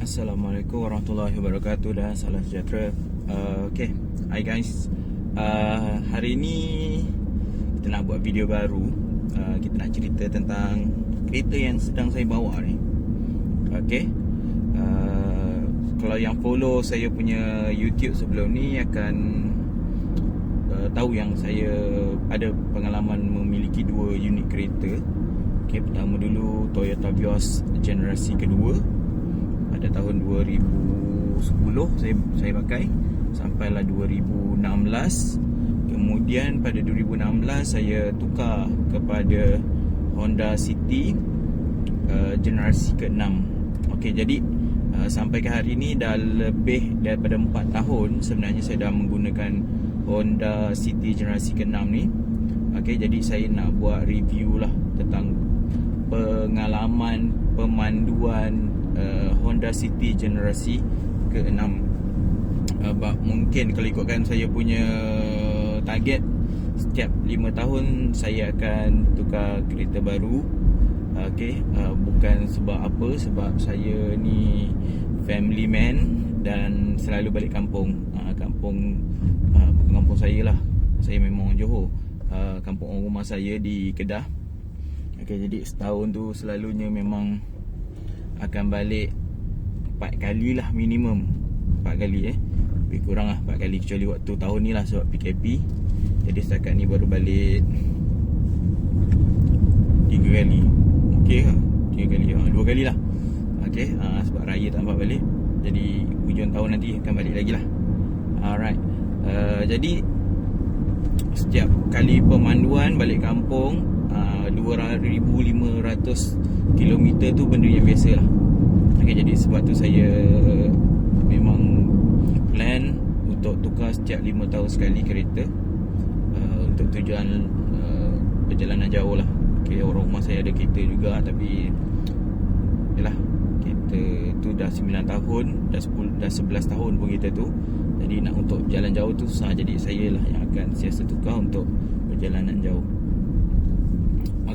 Assalamualaikum warahmatullahi wabarakatuh dan salam sejahtera. Hi guys. Hari ni kita nak buat video baru. Kita nak cerita tentang kereta yang sedang saya bawa ni. Okay. Kalau yang follow saya punya YouTube sebelum ni akan tahu yang saya ada pengalaman memiliki dua unit kereta. Okay, pertama dulu Toyota Vios generasi kedua. Pada tahun 2010 saya pakai sampailah 2016. Kemudian pada 2016 saya tukar kepada Honda City generasi ke-6. Okey, jadi sampai ke hari ni dah lebih daripada 4 tahun sebenarnya saya dah menggunakan Honda City generasi ke-6 ni. Okey, jadi saya nak buat review lah tentang pengalaman pemanduan Honda City generasi ke-6. Mungkin kalau ikutkan saya punya target, setiap 5 tahun saya akan tukar kereta baru. Bukan sebab apa, sebab saya ni family man dan selalu balik kampung. Kampung saya lah. Saya memang orang Johor. Kampung rumah saya di Kedah. Jadi setahun tu selalunya memang akan balik 4 kali lah minimum. 4 kali lebih kurang lah 4 kali, kecuali waktu tahun ni lah sebab PKP. Jadi setakat ni baru balik 3 kali. 3 kali, 2 kali lah. Sebab raya tak nampak balik. Jadi hujung tahun nanti akan balik lagi lah. Alright. Jadi setiap kali pemanduan balik kampung 2,500 km tu benda yang biasa lah. Jadi sebab tu saya memang plan untuk tukar setiap 5 tahun sekali kereta untuk tujuan perjalanan jauh lah. Orang rumah saya ada kereta juga, tapi yalah, kereta tu dah 9 tahun, dah 11 tahun pun kereta tu. Jadi nak untuk jalan jauh tu susah. Jadi saya lah yang akan siasat tukar untuk perjalanan jauh.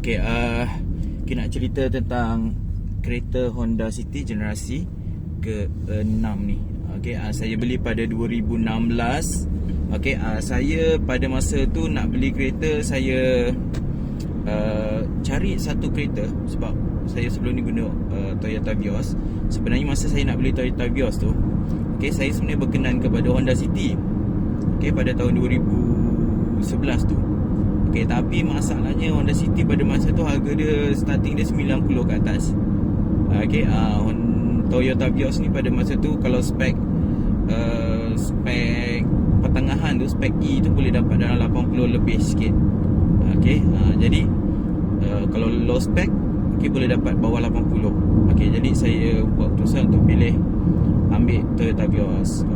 Kita nak cerita tentang kereta Honda City generasi ke-6 ni. Saya beli pada 2016. Saya pada masa tu nak beli kereta, saya cari satu kereta sebab saya sebelum ni guna Toyota Vios. Sebenarnya masa saya nak beli Toyota Vios tu, saya sebenarnya berkenan kepada Honda City pada tahun 2011 tu. Tapi masalahnya Honda City pada masa tu harga dia starting dia 90 ke atas. Toyota Vios ni pada masa tu kalau spek pertengahan tu, spek E tu boleh dapat dalam 80 lebih sikit. Jadi kalau low spec boleh dapat bawah 80. Jadi saya buat keputusan untuk pilih ambil Toyota Vios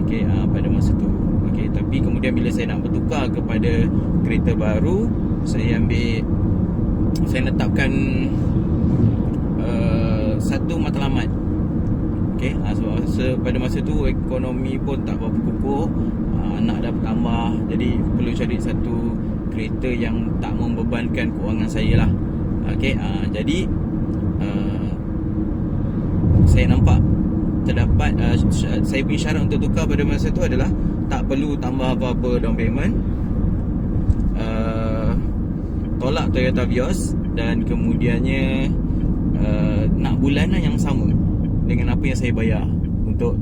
pada masa tu. Tapi kemudian bila saya nak bertukar kepada kereta baru, saya letakkan satu matlamat. Sebab pada masa tu ekonomi pun tak berapa kukuh, anak dah bertambah, jadi perlu cari satu kereta yang tak membebankan kewangan saya lah. Jadi saya nampak terdapat saya punya syarat untuk tukar pada masa tu adalah tak perlu tambah apa-apa down payment, tolak Toyota Vios, dan kemudiannya nak bulanan yang sama dengan apa yang saya bayar untuk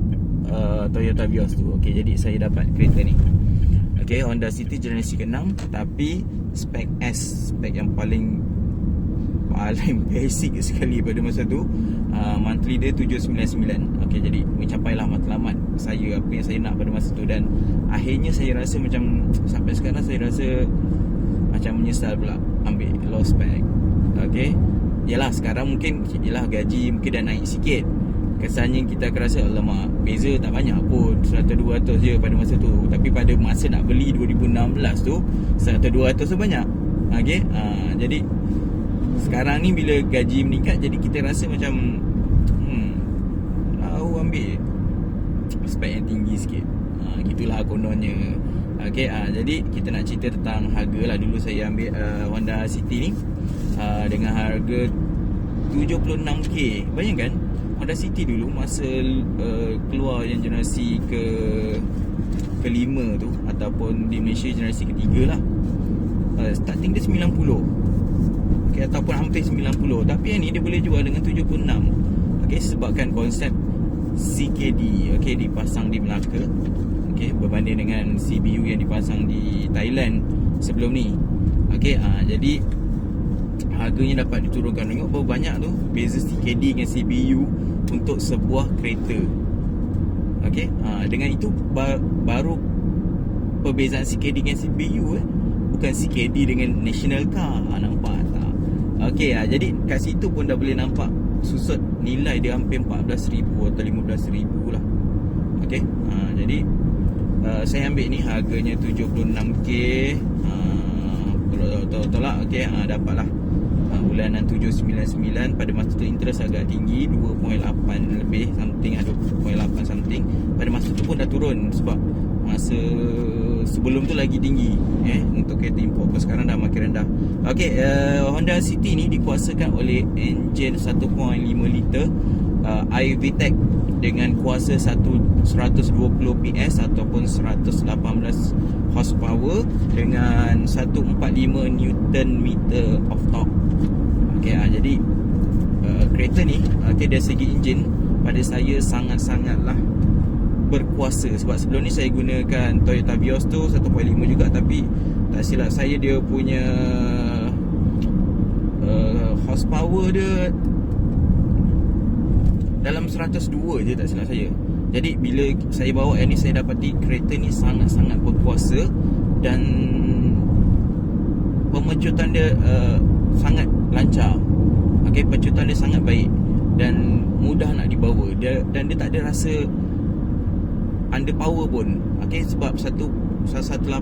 Toyota Vios tu. Jadi saya dapat kereta ni, Honda City generasi ke-6, tapi spek S, spek yang paling basic sekali pada masa tu. Monthly dia 799. Jadi mencapailah matlamat saya, apa yang saya nak pada masa tu. Dan akhirnya saya rasa macam, sampai sekarang saya rasa macam menyesal pula ambil low spec. Yalah, sekarang mungkin gaji mungkin dah naik sikit, kesannya kita akan rasa alamak, beza tak banyak pun, 100-200 je pada masa tu. Tapi pada masa nak beli 2016 tu, 100-200 tu banyak. Jadi sekarang ni bila gaji meningkat, jadi kita rasa macam ambil spek yang tinggi sikit. Gitulah kononnya. Jadi kita nak cerita tentang harga lah. Dulu saya ambil Honda City ni dengan harga 76k. Bayangkan Honda City dulu masa keluar yang generasi kelima tu, ataupun di Malaysia generasi ketiga lah, starting dia 90, okay, ataupun hampir 90. Tapi yang ni dia boleh jual dengan 76, okay, sebabkan konsep CKD, okay, dipasang di Melaka, okay, berbanding dengan CBU yang dipasang di Thailand sebelum ni, okay. Jadi harganya dapat diturunkan. Tengok berapa banyak tu beza CKD dengan CBU untuk sebuah kereta, okay. Dengan itu baru perbezaan CKD dengan CBU, bukan CKD dengan national car. Nampak tak? Okay, jadi kat situ pun dah boleh nampak susut nilai dia hampir 14,000 atau 15,000 lah, okay. Jadi saya ambil ni harganya 76k, tolak, okay. Dapatlah bulanan 799. Pada masa tu interest agak tinggi, 2.8 lebih something, 2.8 something. Pada masa tu pun dah turun sebab masa sebelum tu lagi tinggi, untuk kereta import. Sekarang dah makin rendah. Okay, Honda City ni dikuasakan oleh enjin 1.5 liter iVTEC dengan kuasa 120 PS ataupun 118 horsepower dengan 145 Newton meter of torque. Okay, jadi kereta ni, okay, dari segi enjin pada saya sangat-sangatlah berkuasa. Sebab sebelum ni saya gunakan Toyota Vios tu 1.5 juga, tapi tak silap saya dia punya horsepower dia dalam 102 je, tak silap saya. Jadi bila saya bawa yang ni, saya dapati kereta ni sangat-sangat berkuasa dan pemecutan dia sangat lancar. Okay, pecutan dia sangat baik dan mudah nak dibawa dia, dan dia tak ada rasa under power pun. Okay, sebab 118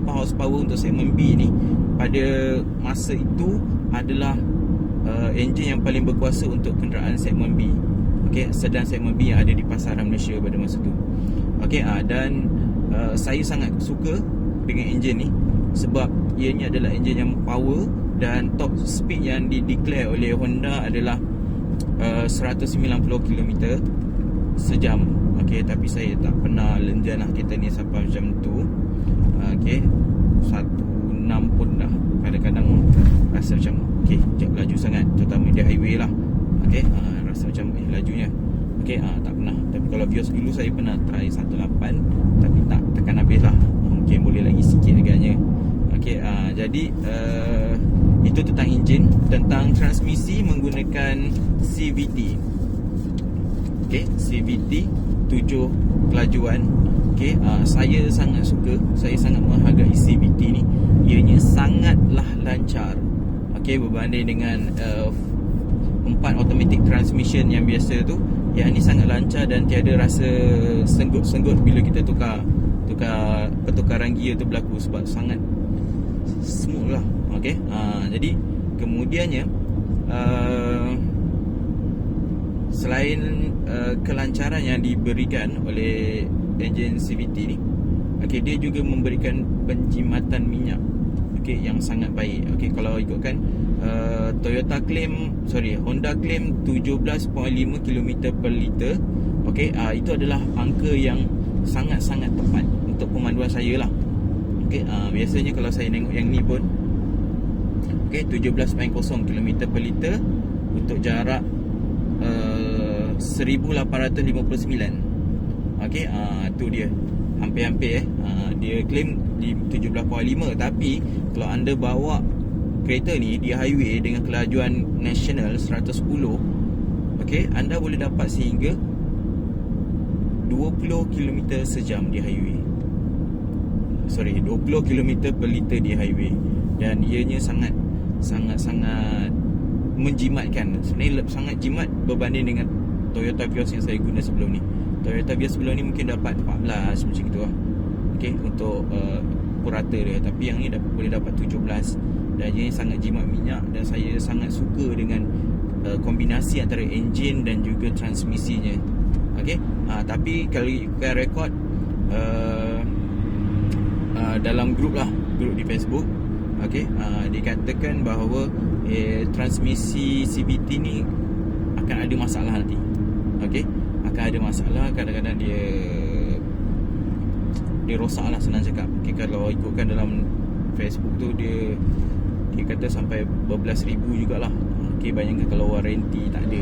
horsepower untuk segmen B ni pada masa itu adalah enjin yang paling berkuasa untuk kenderaan segmen B, okay, sedan segmen B yang ada di pasaran Malaysia pada masa tu. Okay, dan saya sangat suka dengan enjin ni sebab ianya adalah enjin yang power, dan top speed yang di-declare oleh Honda adalah 190 km sejam. Okay, tapi saya tak pernah lenjan lah kereta ni sampai macam tu. Okay, 16 pun dah kadang-kadang rasa macam jap laju sangat, terutama di highway lah. Okay, rasa macam lajunya. Okay, tak pernah. Tapi kalau Vios dulu saya pernah try 18, tapi tak tekan habis lah. Mungkin boleh lagi sikit agaknya. Okay, jadi itu tentang enjin. Tentang transmisi menggunakan CVT. Okay, CVT 7 kelajuan. Okay, saya sangat suka, saya sangat menghargai CVT ni. Ianya sangatlah lancar, okay, berbanding dengan 4 automatic transmission yang biasa tu. Yang ni sangat lancar dan tiada rasa senggut-senggut bila kita tukar pertukaran gear tu berlaku, sebab sangat smooth lah. Okay, jadi kemudiannya selain kelancaran yang diberikan oleh enjin CVT ni, okay, dia juga memberikan penjimatan minyak, okay, yang sangat baik. Okay, kalau ikutkan Honda claim 17.5 km per liter. Okay, itu adalah angka yang sangat-sangat tepat untuk pemanduan saya lah. Okay, biasanya kalau saya tengok yang ni pun, okay, 17.0 km per liter untuk jarak 1859. Okay, tu dia hampir-hampir dia claim di 17.5, tapi kalau anda bawa kereta ni di highway dengan kelajuan nasional 110, okay, anda boleh dapat sehingga 20 km sejam di highway. 20 km per liter di highway. Dan ianya sangat menjimatkan. Sebenarnya sangat jimat berbanding dengan Toyota Vios yang saya guna sebelum ni. Toyota Vios sebelum ni mungkin dapat 14 macam gitu lah, okay, untuk purata dia. Tapi yang ni boleh dapat 17. Dan ia sangat jimat minyak, dan saya sangat suka dengan kombinasi antara enjin dan juga transmisinya. Okay, tapi kalau ikutkan rekod dalam grup di Facebook, okay, dikatakan bahawa transmisi CVT ni akan ada masalah nanti. Okey, akan ada masalah. Kadang-kadang dia rosak lah, senang cakap. Okay, kalau ikutkan dalam Facebook tu, dia kata sampai berbelas ribu jugalah. Okay, bayangkan kalau warranty tak ada,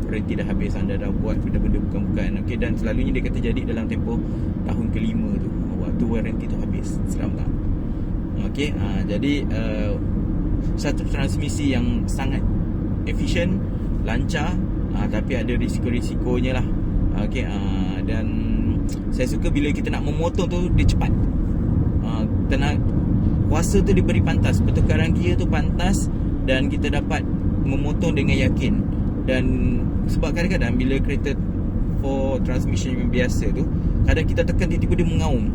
warranty dah habis, anda dah buat benda-benda bukan-bukan. Okay, dan selalunya dia kata jadi dalam tempoh tahun kelima tu, waktu warranty tu habis. Seram tak? Okay, jadi satu transmisi yang sangat efisien, lancar, tapi ada risiko-risikonya lah. Okay, dan saya suka bila kita nak memotong tu dia cepat. Kuasa tu diberi pantas, pertukaran gear tu pantas, dan kita dapat memotong dengan yakin. Dan sebab kadang-kadang bila kereta 4 transmission yang biasa tu, kadang kita tekan tiba-tiba dia mengaum.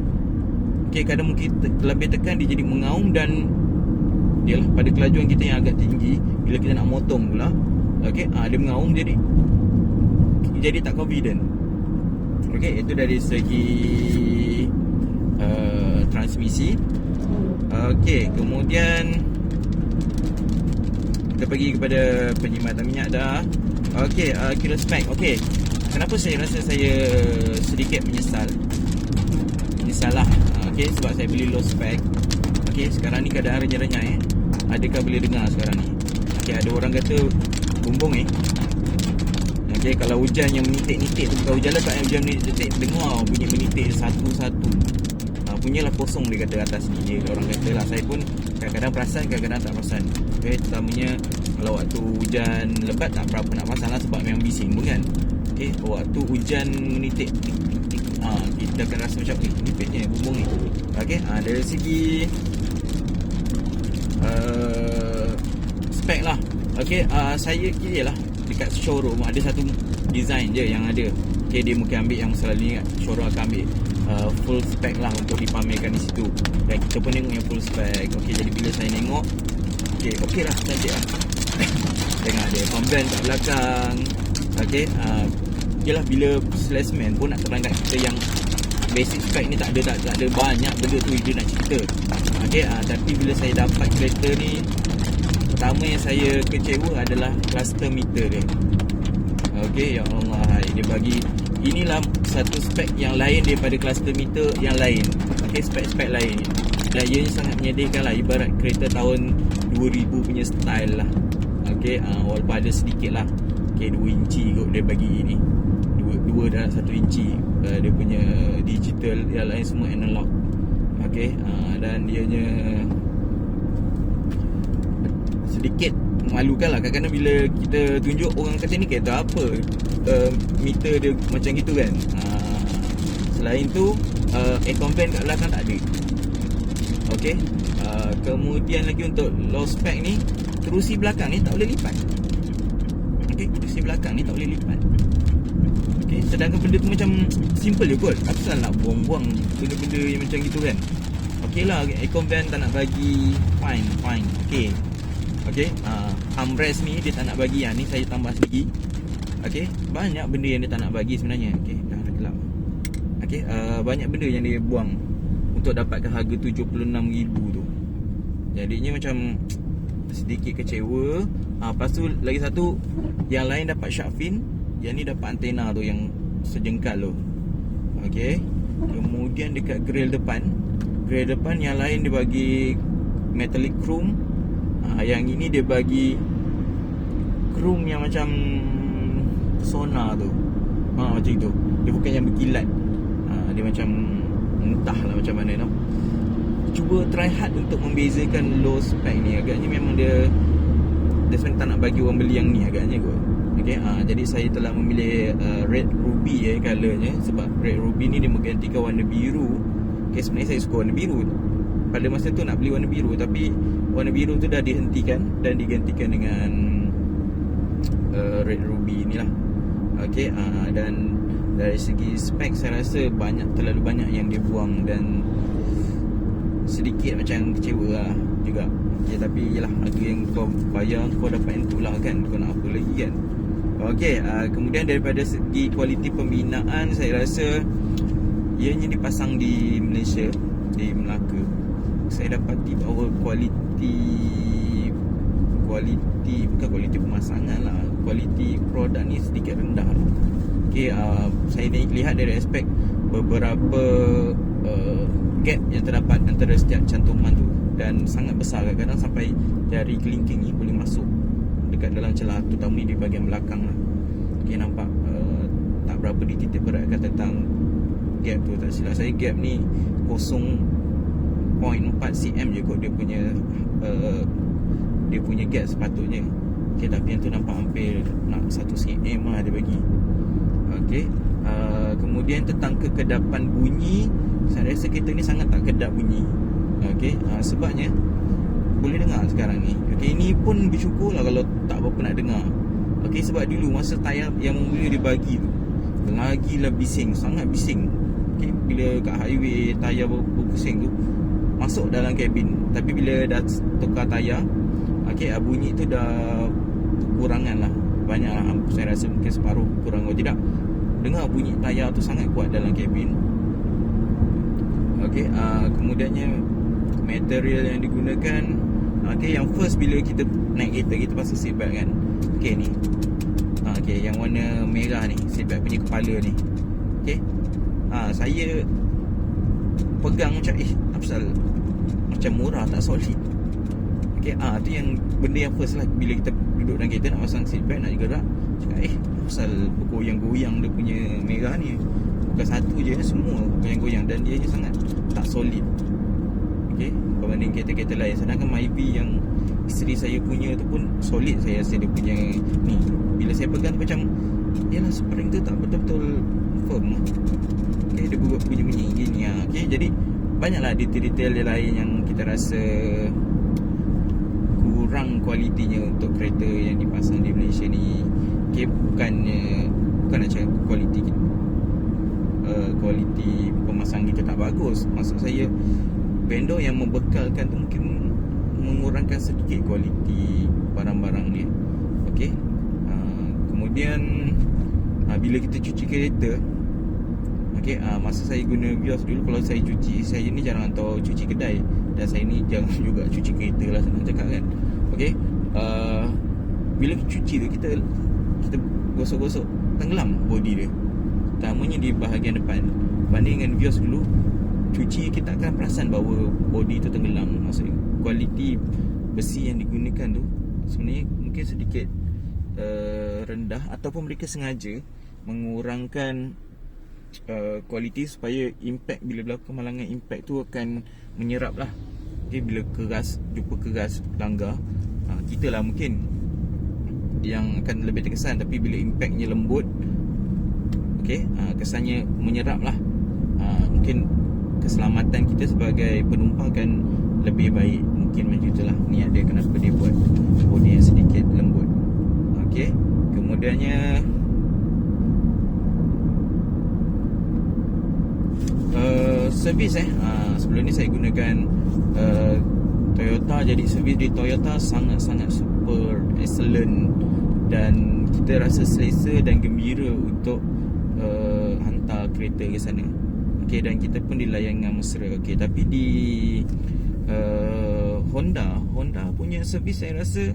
Okay, kadang mungkin lebih tekan dia jadi mengaum, dan dia lah pada kelajuan kita yang agak tinggi, bila kita nak motong pula, okay, dia mengaum, jadi tak confident. Okay, itu dari segi transmisi. Okay, kemudian kita pergi kepada penyimatan minyak dah. Okay, kira spek. Okay, kenapa saya rasa saya sedikit menyesal lah. Okay, sebab saya beli low spec. Okay, sekarang ni keadaan renyah-renyah Adakah boleh dengar sekarang ni? Okay, ada orang kata bumbung Okay, kalau hujan yang menitik-nitik tu bukan hujan lebat, hujan menitik, dengar bunyi menitik satu-satu. Punyalah kosong dia kata atas ni. Dia orang kata lah, saya pun kadang-kadang perasan, kadang-kadang tak perasan. Okay, terutamanya kalau waktu hujan lebat tak berapa nak perasan lah, sebab memang bising pun kan. Okay, waktu hujan menitik, kita akan rasa macam ni petnya bumbung ni. Okay, dari segi spek lah. Okay, saya kira lah dekat showroom ada satu design je yang ada. Okay, dia mungkin ambil yang selalunya showroom akan ambil full spec lah untuk dipamerkan di situ. Dan kita pun tengok yang full spec. Okay, jadi bila saya tengok, okay lah, cantik lah. Tengok ada pemband kat belakang. Okay, okay lah, bila salesman pun nak terangkan kita yang basic spec ni tak ada banyak benda tu dia nak cerita. Okay, tapi bila saya dapat kereta ni, pertama yang saya kecewa adalah cluster meter dia. Okay, ya Allah, dia bagi, inilah satu spek yang lain daripada cluster meter yang lain. Okay, spek-spek lain. Dan ianya sangat menyedihkan lah, ibarat kereta tahun 2000 punya style lah. Okay, walaupun ada sedikit lah. Okay, 2 inci kot dia bagi ni, 2 dan 1 inci. Dia punya digital, yang lain semua analog. Okay, dan dianya sedikit memalukan lah. Kadang-kadang bila kita tunjuk, orang kata ni kereta apa, meter dia macam gitu kan. Selain tu, aircon fan kat belakang tak ada. Okay, kemudian lagi untuk low spec ni, kerusi belakang ni tak boleh lipat. Okay, kerusi belakang ni tak boleh lipat. Okay, sedangkan benda tu macam simple je kot. Asal nak buang-buang benda-benda yang macam gitu kan. Okay lah, aircon fan tak nak bagi, fine. Okay, armrest ni dia tak nak bagi. Ni saya tambah sedikit. Okay, banyak benda yang dia tak nak bagi sebenarnya. Okay, dah gelap. Okay, banyak benda yang dia buang untuk dapatkan harga 76,000 tu. Jadinya macam sedikit kecewa. Lepas tu lagi satu, yang lain dapat shark fin, yang ni dapat antena tu yang sejengkal tu. Okay, kemudian dekat grill depan yang lain dia bagi metallic chrome. Yang ini dia bagi chrome yang macam sonar tu. Macam itu. Dia bukan yang berkilat. Dia macam entahlah macam mana tau. Cuba try hard untuk membezakan low spec ni. Agaknya memang dia sebenarnya tak nak bagi orang beli yang ni agaknya kot. Okay, jadi saya telah memilih red ruby colournya. Sebab red ruby ni dia menggantikan warna biru. Okay, sebenarnya saya suka warna biru. Pada masa tu nak beli warna biru, tapi warna biru tu dah dihentikan dan digantikan dengan red ruby ni lah. Okay, dan dari segi spek saya rasa terlalu banyak yang dia buang, dan sedikit macam kecewa lah juga. Okay, tapi yelah, harga yang kau bayar kau dapat yang tu lah kan, kau nak apa lagi kan. Okay, kemudian daripada segi kualiti pembinaan, saya rasa ianya dipasang di Malaysia, di Melaka. Saya dapati bahawa kualiti bukan kualiti pemasangan lah, kualiti produk ni sedikit rendah lah. Okay, saya lihat dari aspek beberapa gap yang terdapat antara setiap cantuman tu, dan sangat besar. Kadang-kadang sampai jari kelingking ni boleh masuk dekat dalam celah, terutama di bahagian belakang lah. Okay, nampak tak berapa dititik beratkan tentang gap tu. Tak silap saya, gap ni 0.4 cm je kot dia punya gap sepatutnya. Okay, tapi yang tu nampak hampir nak 1 cm lah dia bagi. Okay, kemudian tentang kekedapan bunyi, saya rasa kereta ni sangat tak kedap bunyi. Okay, sebabnya boleh dengar sekarang ni. Okay, ini pun bersyukur lah kalau tak berapa nak dengar. Okay, sebab dulu masa tayar yang mula dia bagi tu, lagilah bising, sangat bising. Okay, bila kat highway tayar berpusing tu, masuk dalam kabin. Tapi bila dah tukar tayar, okay, bunyi tu dah kekurangan lah. Banyak lah, saya rasa mungkin separuh kurang. Kalau tidak, dengar bunyi tayar tu sangat kuat dalam kabin. Okay, kemudiannya material yang digunakan. Okay, yang first bila kita naik kereta, kita pasang seatbelt kan. Okay, ni okay, yang warna merah ni, seatbelt punya kepala ni. Okay, saya pegang macam apa pasal macam murah, tak solid. Okay, tu yang benda yang first lah. Bila kita duduk dalam kereta nak pasang seatbelt, nak gerak, cakap apa pasal bergoyang-goyang dia punya merah ni. Bukan satu je, semua goyang-goyang, dan dia sangat tak solid. Okay, berbanding kereta-kereta lain. Sedangkan Myvi yang isteri saya punya tu pun solid, saya rasa dia punya ni. Bila saya pegang tu macam, yalah, spring tu tak betul-betul firm. Okay, dia buat bunyi-bunyi gini. Okay, jadi banyaklah detail-detail lain yang kita rasa kurang kualitinya untuk kereta yang dipasang di Malaysia ni. Okay, bukan nak cakap kualiti pemasang kita tak bagus. Maksud saya, vendor yang membekalkan tu mungkin mengurangkan sedikit kualiti barang-barang dia. Okay, kemudian bila kita cuci kereta, okay, masa saya guna Vios dulu, kalau saya cuci, saya ni jarang hantar cuci kedai, dan saya ni jarang juga cuci kereta lah, senang cakap kan. Okay, bila cuci tu, kita gosok-gosok, tenggelam body dia, terutamanya di bahagian depan. Banding dengan Vios dulu, cuci kita akan perasan bahawa body tu tenggelam. Maksudnya kualiti besi yang digunakan tu sebenarnya mungkin sedikit rendah, ataupun mereka sengaja mengurangkan kualiti supaya impact, bila berlaku kemalangan, impact tu akan menyerap lah. Okay, bila jumpa keras langgar, kita lah mungkin yang akan lebih terkesan. Tapi bila impactnya lembut, okay, kesannya menyerap lah. Mungkin keselamatan kita sebagai penumpang akan lebih baik. Mungkin macam itulah niat dia, kenapa dia buat bodi yang sedikit lembut. Okay, kemudiannya servis sebelum ni saya gunakan Toyota. Jadi servis di Toyota sangat-sangat super excellent, dan kita rasa selesa dan gembira untuk hantar kereta ke sana. Okay, dan kita pun dilayan dengan mesra. Okay, tapi di Honda punya servis, saya rasa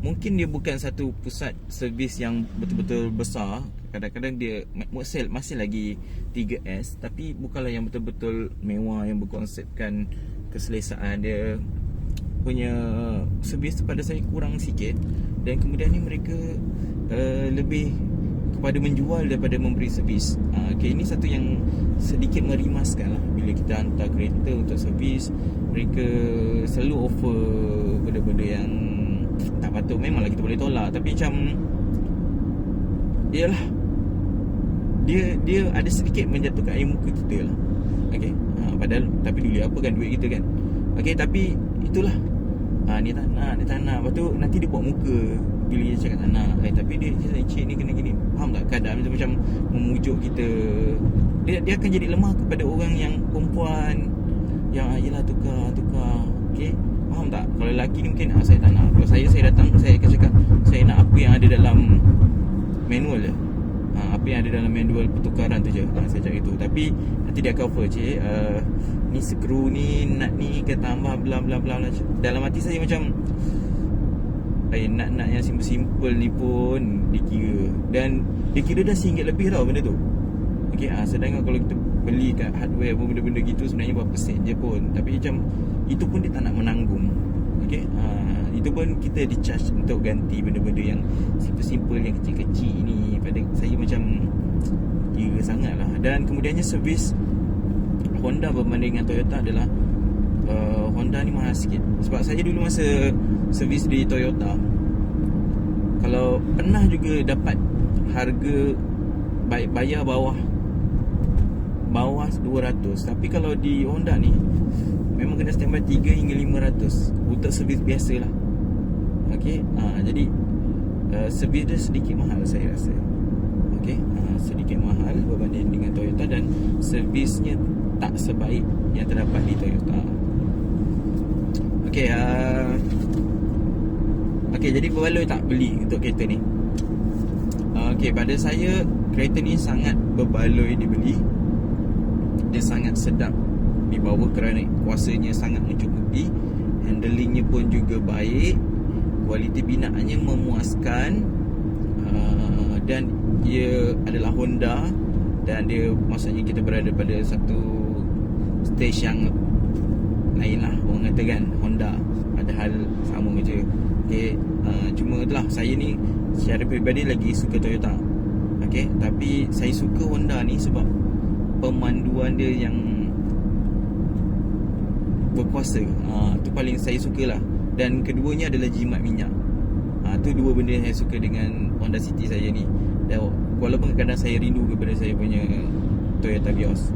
mungkin dia bukan satu pusat servis yang betul-betul besar. Kadang-kadang dia masih lagi 3S, tapi bukanlah yang betul-betul mewah, yang berkonsepkan keselesaan. Dia punya servis pada saya kurang sikit, dan kemudian ni mereka lebih kepada menjual daripada memberi servis. Okay, ini satu yang sedikit merimaskan lah. Bila kita hantar kereta untuk servis, mereka selalu offer benda-benda yang tak patut. Memanglah kita boleh tolak, tapi macam, yalah, dia ada sedikit menjatuhkan air muka kita lah. Okay, padahal tapi dulu apa kan duit kita kan. Okay, tapi itulah, ni tak nak. Lepas tu nanti dia buat muka bila dia cakap tak nak, tapi dia cik ni kena gini. Faham tak? Keadaan macam memujuk kita. Dia akan jadi lemah kepada orang yang perempuan yang yelah tukar. Okay, faham tak? Kalau lelaki ni mungkin saya tak nak. Kalau saya datang, saya akan cakap saya nak apa yang ada dalam manual je. Apa yang ada dalam manual pertukaran tu je. Saya cakap itu. Tapi nanti dia akan offer, cik, ni skru ni, nut ni, ke tambah bla bla bla. Dalam hati saya macam, nak yang simple-simple ni pun dikira. Dan dikira dah RM1 lebih tau benda tu. Okay, sedangkan kalau kita beli kat hardware pun benda-benda gitu sebenarnya berapa sen je pun. Tapi macam itu pun dia tak nak menanggung. Okay, itu pun kita di charge untuk ganti benda-benda yang simple-simple, yang kecil-kecil ni. Pada saya macam kira sangat lah. Dan kemudiannya servis Honda berbanding dengan Toyota adalah Honda ni mahal sikit. Sebab saya dulu masa servis di Toyota, kalau pernah juga dapat harga bayar bawah 200. Tapi kalau di Honda ni memang kena standby 3 hingga 500 untuk servis biasa lah. Okay, jadi servis dia sedikit mahal saya rasa. Okay, sedikit mahal berbanding dengan Toyota. Dan servisnya tak sebaik yang terdapat di Toyota. Okay, okay, jadi berbaloi tak beli untuk kereta ni? Okay, pada saya kereta ni sangat berbaloi dibeli. Dia sangat sedap dibawa kerana kuasanya sangat mencukupi. Handlingnya pun juga baik. Kualiti binaannya memuaskan. Dan dia adalah Honda. Dan dia maksudnya kita berada pada satu stage yang lain lah, orang kata kan, Honda. Padahal sama je. Okay, cuma itulah, saya ni secara peribadi lagi suka Toyota. Okay, tapi saya suka Honda ni sebab pemanduan dia yang berkuasa. Tu paling saya suka lah. Dan keduanya adalah jimat minyak. Tu dua benda yang saya suka dengan Honda City saya ni. Dan walaupun kadang saya rindu kepada saya punya Toyota Vios,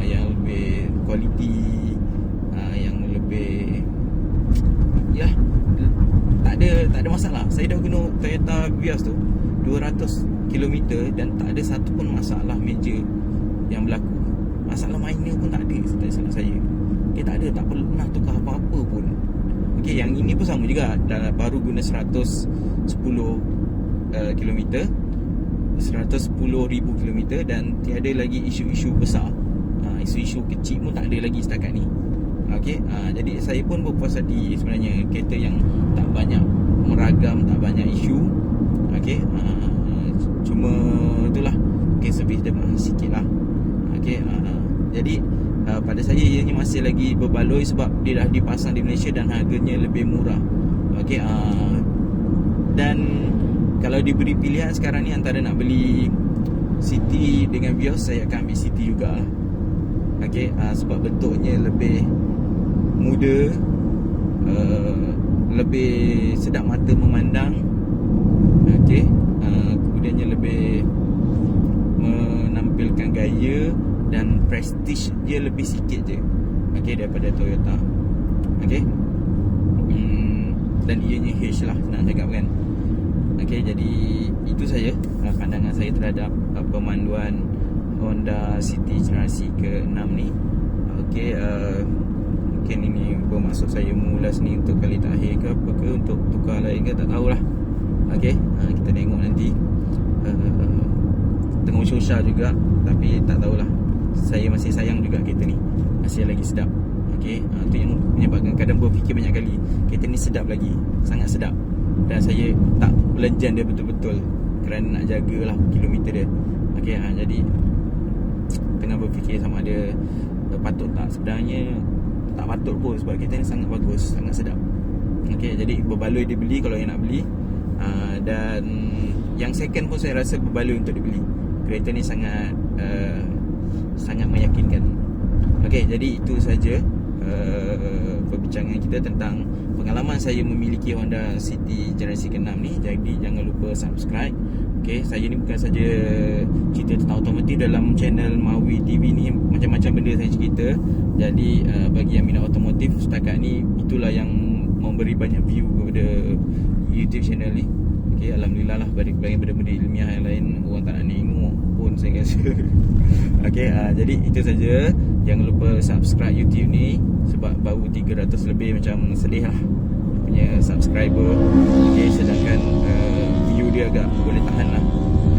yang lebih kualiti, yang lebih, ya, tak ada masalah. Saya dah guna Toyota Vios tu 200 km dan tak ada satu pun masalah major yang berlaku. Masalah minor pun tak ada, tak salah saya. Okay, tak ada, tak perlu nak tukar apa-apa pun. Okay, yang ini pun sama juga. Dah baru guna 110 km, 110,000 km dan tiada lagi isu-isu besar. Isu-isu kecil pun tak ada lagi setakat ni. Okay, jadi saya pun berpuas hati sebenarnya. Kereta yang tak banyak meragam, tak banyak isu. Okay, cuma itulah, okay, servis dia mahal sikit lah. Okay, jadi pada saya ianya masih lagi berbaloi sebab dia dah dipasang di Malaysia dan harganya lebih murah. Okay, dan kalau diberi pilihan sekarang ni antara nak beli City dengan Vios, saya akan ambil City juga. Okay, sebab bentuknya lebih muda, lebih sedap mata memandang. Okay, kemudiannya lebih menampilkan gaya dan prestige dia lebih sikit je, okay, daripada Toyota. Okay, dan ianya H lah, senang cakap kan. Okay, jadi itu saja pandangan saya terhadap pemanduan Honda City generasi ke-6 ni. Okay, mungkin ini bermaksud saya mengulas ni untuk kali terakhir ke apa ke, untuk tukar lain ke, tak tahulah. Okay, kita tengok nanti. Tengah usaha juga, tapi tak tahulah. Saya masih sayang juga kereta ni, masih lagi sedap. Okay, itu yang menyebabkan kadang berfikir banyak kali, kereta ni sedap lagi, sangat sedap. Dan saya tak belanjan dia betul-betul kerana nak jagalah kilometer dia. Okay, jadi tengah berfikir sama ada patut tak. Sebenarnya tak patut pun sebab kereta ni sangat bagus, sangat sedap. Okay, jadi berbaloi dibeli kalau yang nak beli. Dan yang second pun saya rasa berbaloi untuk dibeli. Kereta ni sangat sangat meyakinkan. Okay, jadi itu saja perbincangan kita tentang pengalaman saya memiliki Honda City generasi ke-6 ni. Jadi jangan lupa subscribe. Okay, saya ni bukan saja cerita tentang otomotif dalam channel Mawi TV ni, macam-macam benda saya cerita. Jadi bagi yang minat otomotif setakat ni, itulah yang memberi banyak view kepada YouTube channel ni. Okay, alhamdulillah lah, bagi benda-benda ilmiah yang lain orang tak nak tengok pun saya rasa. Okay, jadi itu saja. Jangan lupa subscribe YouTube ni sebab baru 300 lebih, macam sedih lah punya subscriber. Okay, sedangkan view dia agak boleh tahan lah.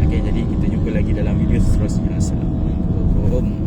Okay, jadi kita jumpa lagi dalam video seterusnya. Assalamualaikum.